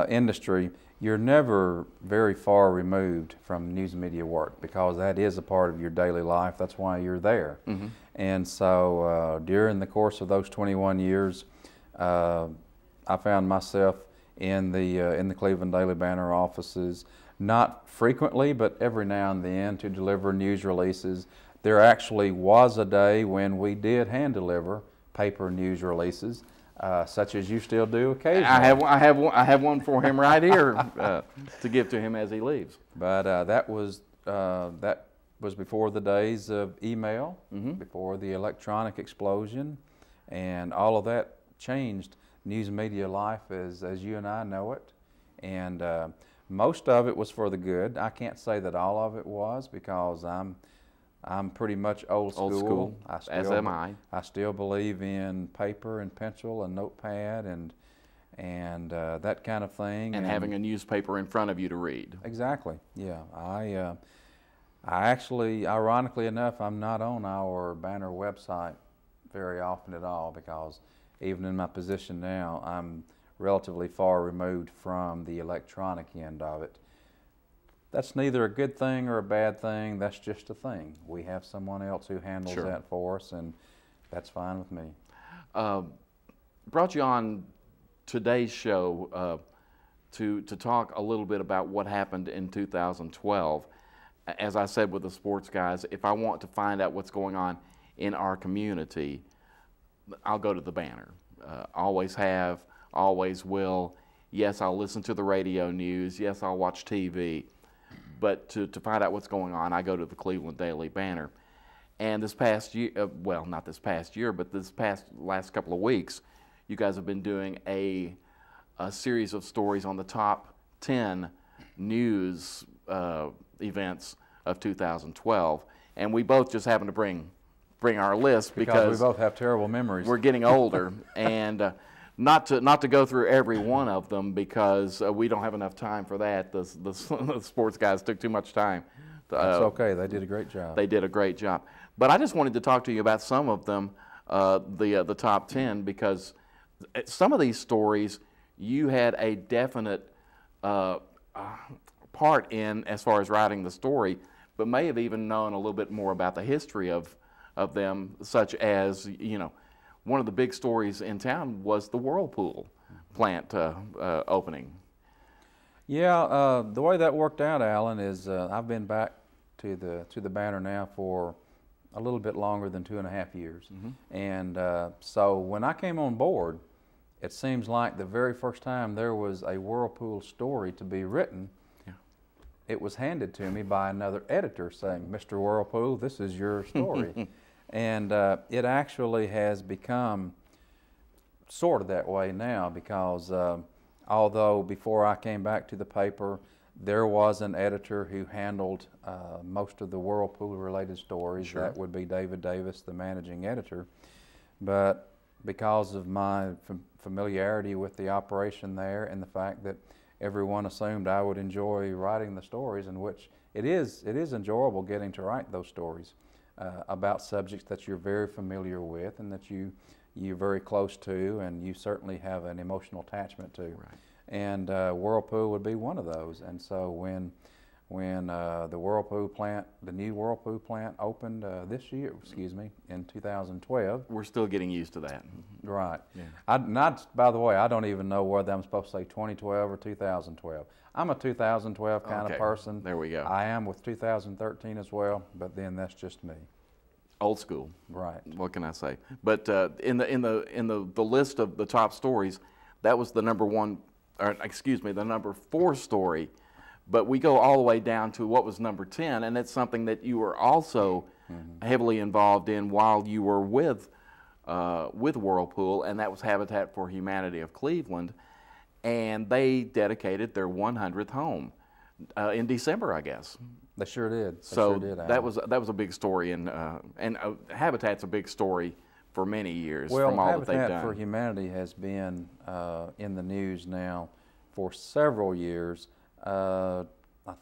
industry, you're never very far removed from news media work, because that is a part of your daily life. That's why you're there. And so during the course of those 21 years, I found myself in the Cleveland Daily Banner offices, not frequently, but every now and then, to deliver news releases. There actually was a day when we did hand deliver paper news releases, such as you still do occasionally. I have one for him right here to give to him as he leaves. But that was before the days of email, before the electronic explosion, and all of that changed news media life as you and I know it. And most of it was for the good. I can't say that all of it was, because I'm pretty much old school. Old school, as am I. I still believe in paper and pencil and notepad and that kind of thing. And having a newspaper in front of you to read. Exactly, yeah. I actually, ironically enough, I'm not on our Banner website very often at all, because even in my position now, I'm relatively far removed from the electronic end of it. That's neither a good thing or a bad thing. That's just a thing. We have someone else who handles that for us, and that's fine with me. Brought you on today's show to talk a little bit about what happened in 2012. As I said with the sports guys, if I want to find out what's going on in our community, I'll go to the Banner. Always have, always will. Yes, I'll listen to the radio news. Yes, I'll watch TV. But to find out what's going on, I go to the Cleveland Daily Banner. And this past year, well, not this past year, but this last couple of weeks, you guys have been doing a series of stories on the top 10 news events of 2012, and we both just happen to bring our list because we both have terrible memories. We're getting older, and not to go through every one of them, because we don't have enough time for that. The sports guys took too much time. That's okay. They did a great job. They did a great job. But I just wanted to talk to you about some of them, the top 10, because some of these stories you had a definite part in as far as writing the story, but may have even known a little bit more about the history of them, such as, you know, one of the big stories in town was the Whirlpool plant opening. Yeah, the way that worked out, Alan, is I've been back to the Banner now for a little bit longer than 2.5 years. And so when I came on board, it seems like the very first time there was a Whirlpool story to be written, it was handed to me by another editor saying, "Mr. Whirlpool, this is your story." And it actually has become sort of that way now, because although before I came back to the paper, there was an editor who handled most of the Whirlpool-related stories. That would be David Davis, the managing editor. But because of my familiarity with the operation there, and the fact that everyone assumed I would enjoy writing the stories, in which it is enjoyable getting to write those stories about subjects that you're very familiar with and that you're very close to, and you certainly have an emotional attachment to. And Whirlpool would be one of those. And so when the Whirlpool plant, the new Whirlpool plant opened this year, in 2012. We're still getting used to that. Right. Yeah. By the way, I don't even know whether I'm supposed to say 2012 or 2012. I'm a 2012 kind of person. There we go. I am with 2013 as well, but then that's just me. Old school. Right. What can I say? But in the list of the top stories, that was the number 4 story. But we go all the way down to what was number 10, and it's something that you were also heavily involved in while you were with Whirlpool, and that was Habitat for Humanity of Cleveland, and they dedicated their 100th home in December, I guess. They sure did. That was a big story, and Habitat's a big story for many years. Well, from all that they've done. Habitat for Humanity has been in the news now for several years. I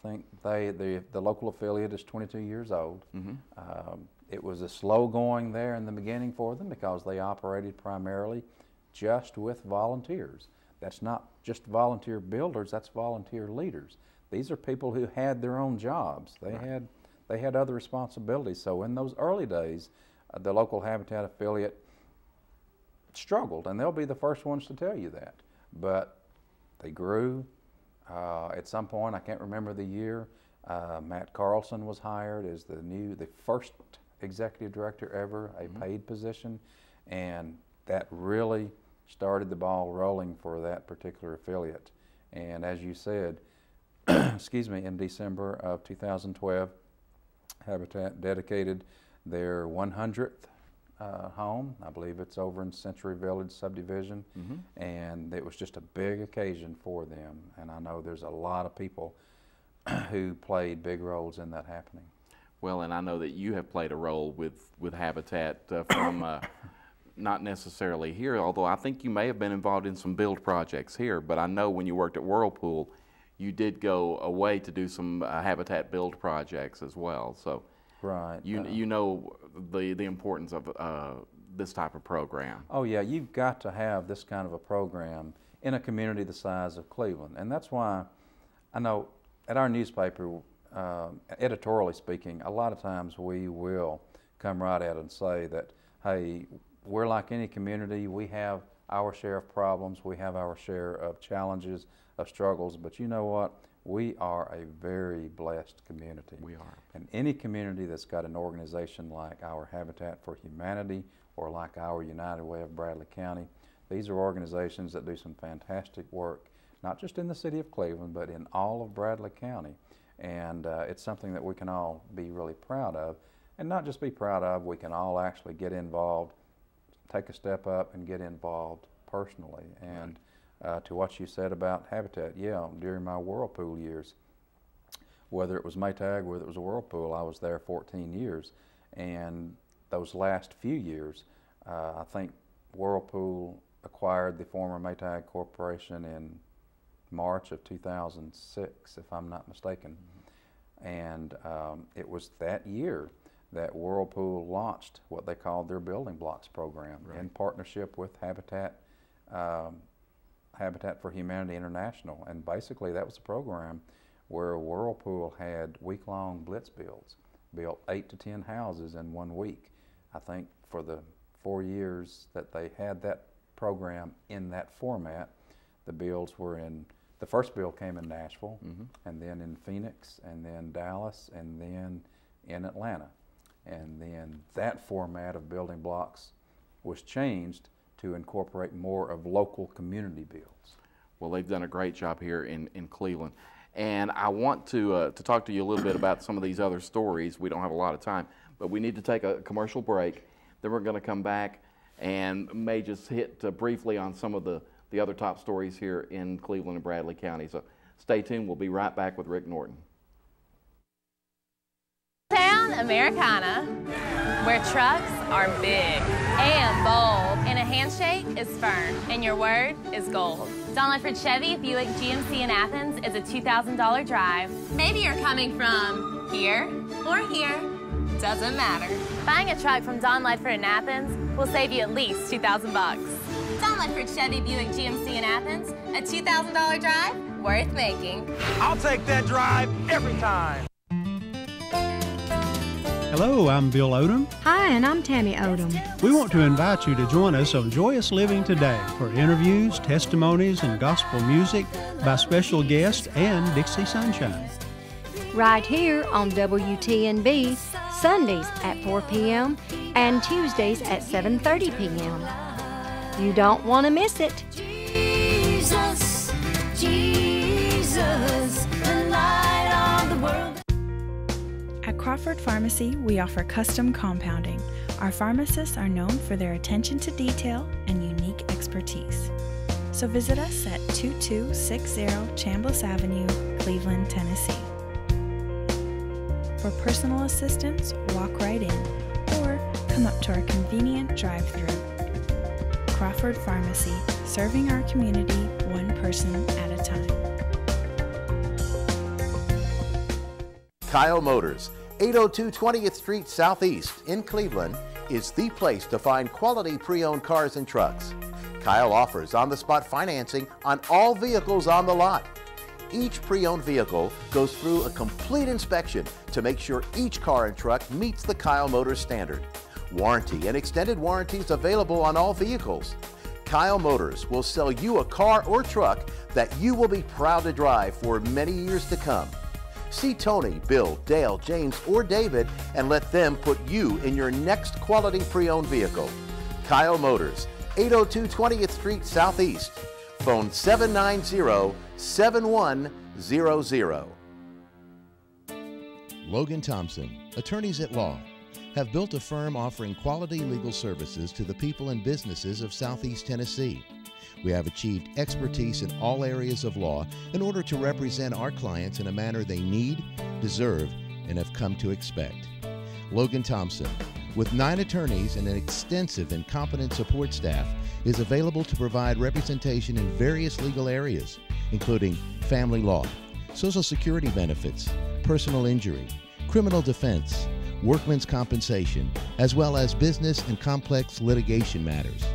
think the local affiliate is 22 years old. It was a slow going there in the beginning for them, because they operated primarily just with volunteers. That's not just volunteer builders, that's volunteer leaders. These are people who had their own jobs. They had other responsibilities. So in those early days, the local Habitat affiliate struggled, and they'll be the first ones to tell you that. But they grew. At some point, I can't remember the year, Matt Carlson was hired as the first executive director ever, a paid position, and that really started the ball rolling for that particular affiliate. And as you said, in December of 2012, Habitat dedicated their 100th home. I believe it's over in Century Village subdivision, and it was just a big occasion for them. And I know there's a lot of people who played big roles in that happening. Well, and I know that you have played a role with Habitat from not necessarily here, although I think you may have been involved in some build projects here, but I know when you worked at Whirlpool, you did go away to do some Habitat build projects as well. So right, you know the importance of this type of program. Oh yeah, you've got to have this kind of a program in a community the size of Cleveland, and that's why I know at our newspaper, editorially speaking, a lot of times we will come right out and say that, hey, we're like any community. We have our share of problems. We have our share of challenges, of struggles. But you know what? We are a very blessed community. We are. And any community that's got an organization like our Habitat for Humanity or like our United Way of Bradley County, these are organizations that do some fantastic work, not just in the city of Cleveland, but in all of Bradley County. And it's something that we can all be really proud of. And not just be proud of, we can all actually get involved, take a step up and get involved personally. And to what you said about Habitat, yeah, during my Whirlpool years, whether it was Maytag, whether it was a Whirlpool, I was there 14 years. And those last few years, I think Whirlpool acquired the former Maytag Corporation in March of 2006, if I'm not mistaken. And it was that year that Whirlpool launched what they called their Building Blocks program in partnership with Habitat for Humanity International. And basically that was a program where Whirlpool had week-long blitz builds, built 8 to 10 houses in 1 week. I think for the 4 years that they had that program in that format, the builds were in, the first build came in Nashville, and then in Phoenix, and then Dallas, and then in Atlanta. And then that format of Building Blocks was changed to incorporate more of local community builds. Well, they've done a great job here in Cleveland. And I want to talk to you a little bit about some of these other stories. We don't have a lot of time, but we need to take a commercial break. Then we're going to come back and may just hit briefly on some of the other top stories here in Cleveland and Bradley County. So stay tuned. We'll be right back with Rick Norton. Town Americana, where trucks are big and bold, and a handshake is firm, and your word is gold. Don Ledford Chevy Buick GMC in Athens is a $2,000 drive. Maybe you're coming from here or here, doesn't matter. Buying a truck from Don Ledford in Athens will save you at least $2,000 bucks. Don Ledford Chevy Buick GMC in Athens, a $2,000 drive worth making. I'll take that drive every time. Hello, I'm Bill Odom. Hi, and I'm Tammy Odom. We want to invite you to join us on Joyous Living Today for interviews, testimonies, and gospel music by special guests and Dixie Sunshine. Right here on WTNB, Sundays at 4 p.m. and Tuesdays at 7:30 p.m. You don't want to miss it. Jesus, Jesus, the light of the world. At Crawford Pharmacy, we offer custom compounding. Our pharmacists are known for their attention to detail and unique expertise. So visit us at 2260 Chambliss Avenue, Cleveland, Tennessee. For personal assistance, walk right in or come up to our convenient drive-thru. Crawford Pharmacy, serving our community one person at a time. Kyle Motors, 802 20th Street Southeast in Cleveland, is the place to find quality pre-owned cars and trucks. Kyle offers on-the-spot financing on all vehicles on the lot. Each pre-owned vehicle goes through a complete inspection to make sure each car and truck meets the Kyle Motors standard. Warranty and extended warranties available on all vehicles. Kyle Motors will sell you a car or truck that you will be proud to drive for many years to come. See Tony, Bill, Dale, James, or David and let them put you in your next quality pre-owned vehicle. Kyle Motors, 802 20th Street Southeast. Phone 790-7100. Logan Thompson, attorneys at law, have built a firm offering quality legal services to the people and businesses of Southeast Tennessee. We have achieved expertise in all areas of law in order to represent our clients in a manner they need, deserve, and have come to expect. Logan Thompson, with 9 attorneys and an extensive and competent support staff, is available to provide representation in various legal areas, including family law, Social Security benefits, personal injury, criminal defense, workmen's compensation, as well as business and complex litigation matters.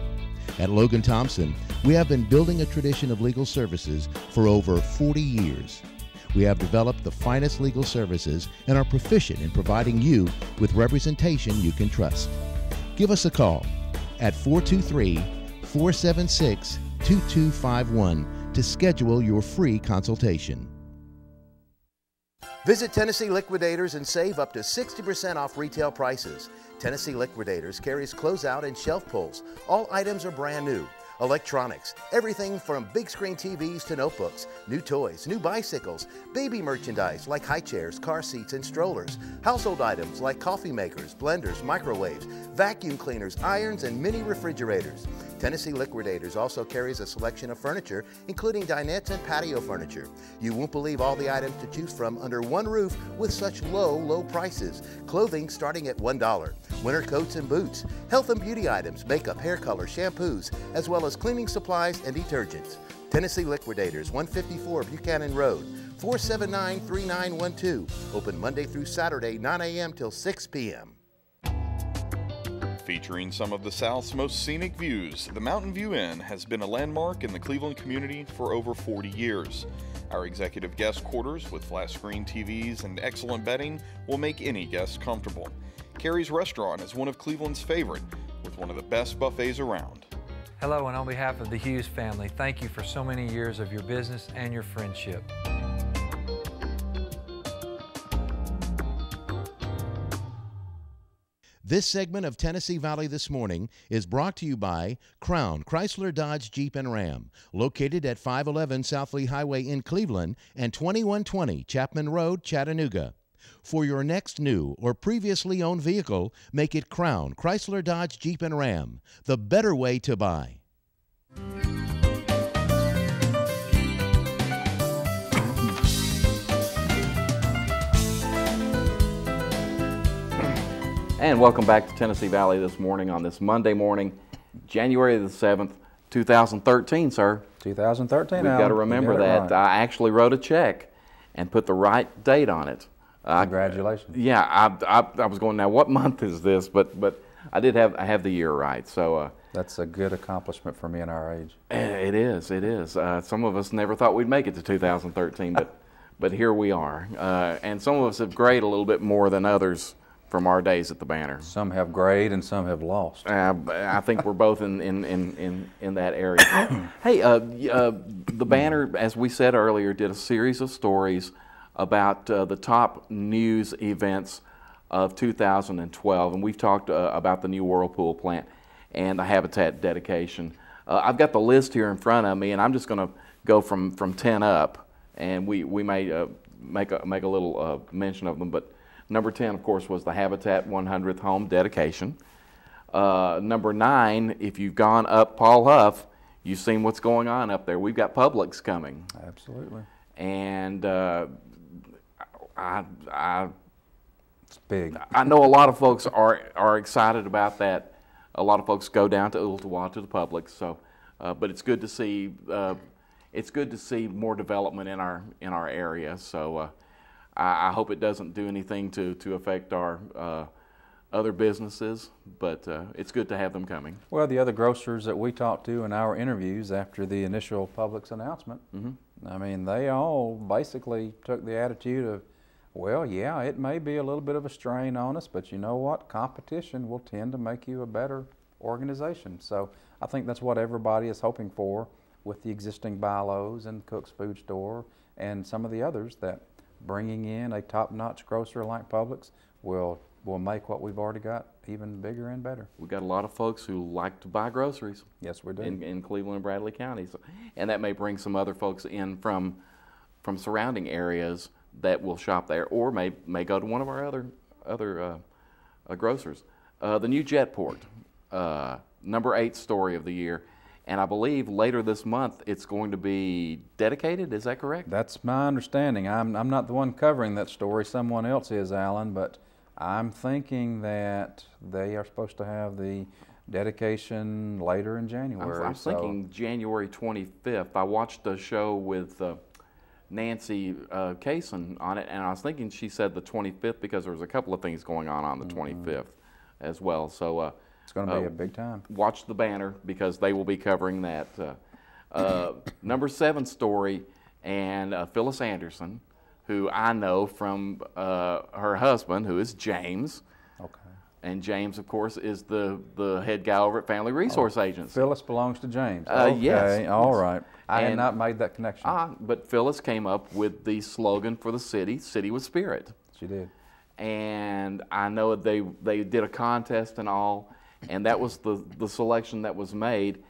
At Logan Thompson, we have been building a tradition of legal services for over 40 years. We have developed the finest legal services and are proficient in providing you with representation you can trust. Give us a call at 423-476-2251 to schedule your free consultation. Visit Tennessee Liquidators and save up to 60% off retail prices. Tennessee Liquidators carries closeout and shelf pulls. All items are brand new. Electronics, everything from big screen TVs to notebooks, new toys, new bicycles, baby merchandise like high chairs, car seats, and strollers, household items like coffee makers, blenders, microwaves, vacuum cleaners, irons, and mini refrigerators. Tennessee Liquidators also carries a selection of furniture, including dinettes and patio furniture. You won't believe all the items to choose from under one roof with such low prices. Clothing starting at $1. Winter coats and boots, health and beauty items, makeup, hair color, shampoos, as well as cleaning supplies and detergents. Tennessee Liquidators, 154 Buchanan Road, 479-3912. Open Monday through Saturday, 9 a.m. till 6 p.m. Featuring some of the South's most scenic views, the Mountain View Inn has been a landmark in the Cleveland community for over 40 years. Our executive guest quarters with flat screen TVs and excellent bedding will make any guest comfortable. Carrie's Restaurant is one of Cleveland's favorite, with one of the best buffets around. Hello, and on behalf of the Hughes family, thank you for so many years of your business and your friendship. This segment of Tennessee Valley This Morning is brought to you by Crown Chrysler Dodge Jeep and Ram, located at 511 South Lee Highway in Cleveland and 2120 Chapman Road, Chattanooga. For your next new or previously owned vehicle, make it Crown Chrysler Dodge Jeep and Ram, the better way to buy. And welcome back to Tennessee Valley This Morning on this Monday morning, January the 7th, 2013, sir. 2013, We've got to remember that. Right. I actually wrote a check and put the right date on it. Congratulations. Yeah, I was going, now what month is this? But I have the year right. So that's a good accomplishment for me in our age. It is. Some of us never thought we'd make it to 2013, but here we are. And some of us have grayed a little bit more than others from our days at the Banner. Some have grayed and some have lost. I think we're both in that area. Hey, the Banner, as we said earlier, did a series of stories about the top news events of 2012, and we've talked about the new Whirlpool plant and the Habitat dedication. I've got the list here in front of me, and I'm just going to go from 10 up, and we may make a little mention of them, but number 10, of course, was the Habitat 100th home dedication. Number 9, if you've gone up Paul Huff, you've seen what's going on up there. We've got Publix coming. Absolutely. And it's big. I know a lot of folks are excited about that. A lot of folks go down to Ooltewah to the Publix. So, but it's good to see. It's good to see more development in our area. So. I hope it doesn't do anything to affect our other businesses, but it's good to have them coming. Well, the other grocers that we talked to in our interviews after the initial Publix announcement, I mean, they all basically took the attitude of, well, yeah, it may be a little bit of a strain on us, but you know what? Competition will tend to make you a better organization. So I think that's what everybody is hoping for with the existing Bi-Lo's and Cook's Food Store and some of the others, that bringing in a top-notch grocer like Publix will make what we've already got even bigger and better. We've got a lot of folks who like to buy groceries. Yes, we do. In Cleveland and Bradley counties. And that may bring some other folks in from surrounding areas that will shop there, or may go to one of our other grocers. The new Jetport, number 8 story of the year, and I believe later this month it's going to be dedicated. Is that correct? That's my understanding. I'm not the one covering that story. Someone else is, Alan, but I'm thinking that they are supposed to have the dedication later in January. I'm thinking January 25th. I watched a show with Nancy Kaysen on it, and I was thinking she said the 25th because there was a couple of things going on the 25th as well. So it's going to be a big time. Watch the banner because they will be covering that. Number 7 story, and Phyllis Anderson, who I know from her husband, who is James. Okay. And James, of course, is the head guy over at Family Resource Agency. Phyllis belongs to James. Okay, yes. All right. I had not made that connection. But Phyllis came up with the slogan for the city with spirit. She did. And I know they did a contest and all, and that was the selection that was made.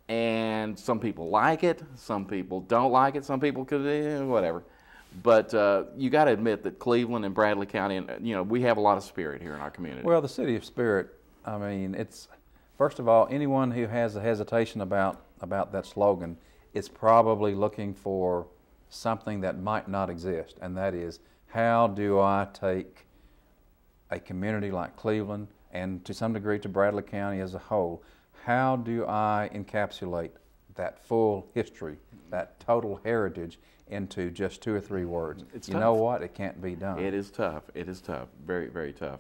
And some people like it, some people don't like it, some people could, whatever. But you got to admit that Cleveland and Bradley County, and we have a lot of spirit here in our community. Well, the city of spirit, I mean, it's, first of all, anyone who has a hesitation about that slogan is probably looking for something that might not exist, and that is, how do I take a community like Cleveland, and to some degree to Bradley County as a whole, how do I encapsulate that full history, that total heritage, into just 2 or 3 words? It's you tough. know what? It can't be done. It is tough. It is tough. Very, very tough.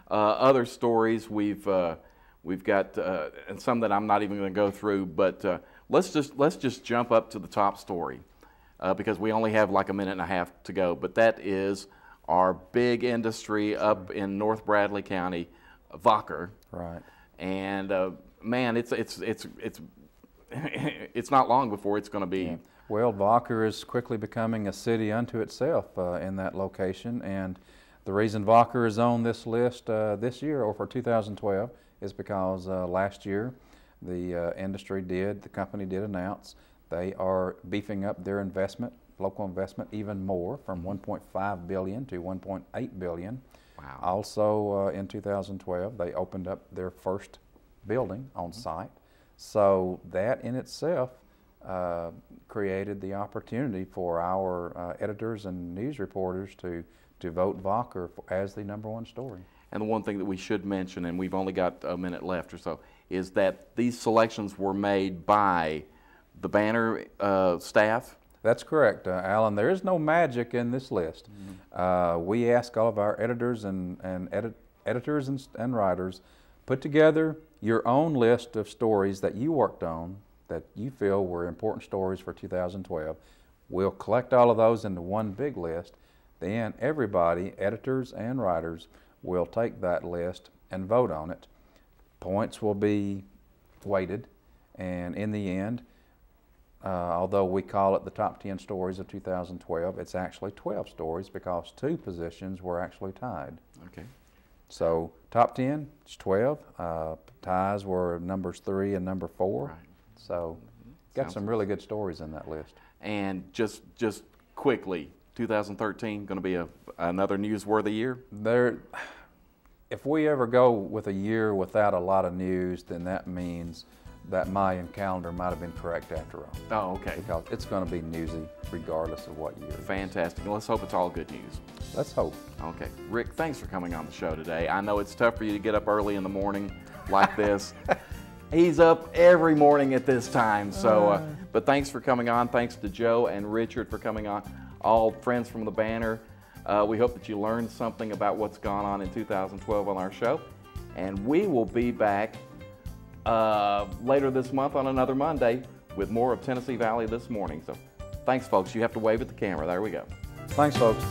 Other stories we've got, and some that I'm not even going to go through. But let's just jump up to the top story because we only have like a minute and a half to go. But that is our big industry up in North Bradley County, Vocker. Right. And man, it's it's not long before it's going to be. Yeah. Well, Vocker is quickly becoming a city unto itself in that location, and the reason Vocker is on this list this year, or for 2012, is because last year the company did announce they are beefing up their investment, local investment, even more, from $1.5 billion to $1.8 billion. Wow. Also in 2012, they opened up their first building on site, so that in itself created the opportunity for our editors and news reporters to vote Vocker as the #1 story. And the one thing that we should mention, and we've only got a minute left or so, is that these selections were made by the Banner staff. That's correct, Alan. There is no magic in this list. We ask all of our editors and writers, put together your own list of stories that you worked on that you feel were important stories for 2012. We'll collect all of those into one big list. Then everybody, editors and writers, will take that list and vote on it. Points will be weighted, and in the end, although we call it the top 10 stories of 2012, it's actually 12 stories because 2 positions were actually tied. Okay. So top 10 is 12. Ties were numbers 3 and number 4. Right. So got some really good stories in that list. And just quickly, 2013 going to be another newsworthy year? If we ever go with a year without a lot of news, then that means that Mayan calendar might have been correct after all. Oh, okay. Because it's going to be newsy regardless of what year. Fantastic. Let's hope it's all good news. Let's hope. Okay. Rick, thanks for coming on the show today. I know it's tough for you to get up early in the morning like this. He's up every morning at this time. So, but thanks for coming on. Thanks to Joe and Richard for coming on. All friends from the Banner. We hope that you learned something about what's gone on in 2012 on our show. And we will be back later this month on another Monday with more of Tennessee Valley This Morning. So thanks, folks. You have to wave at the camera. There we go. Thanks, folks.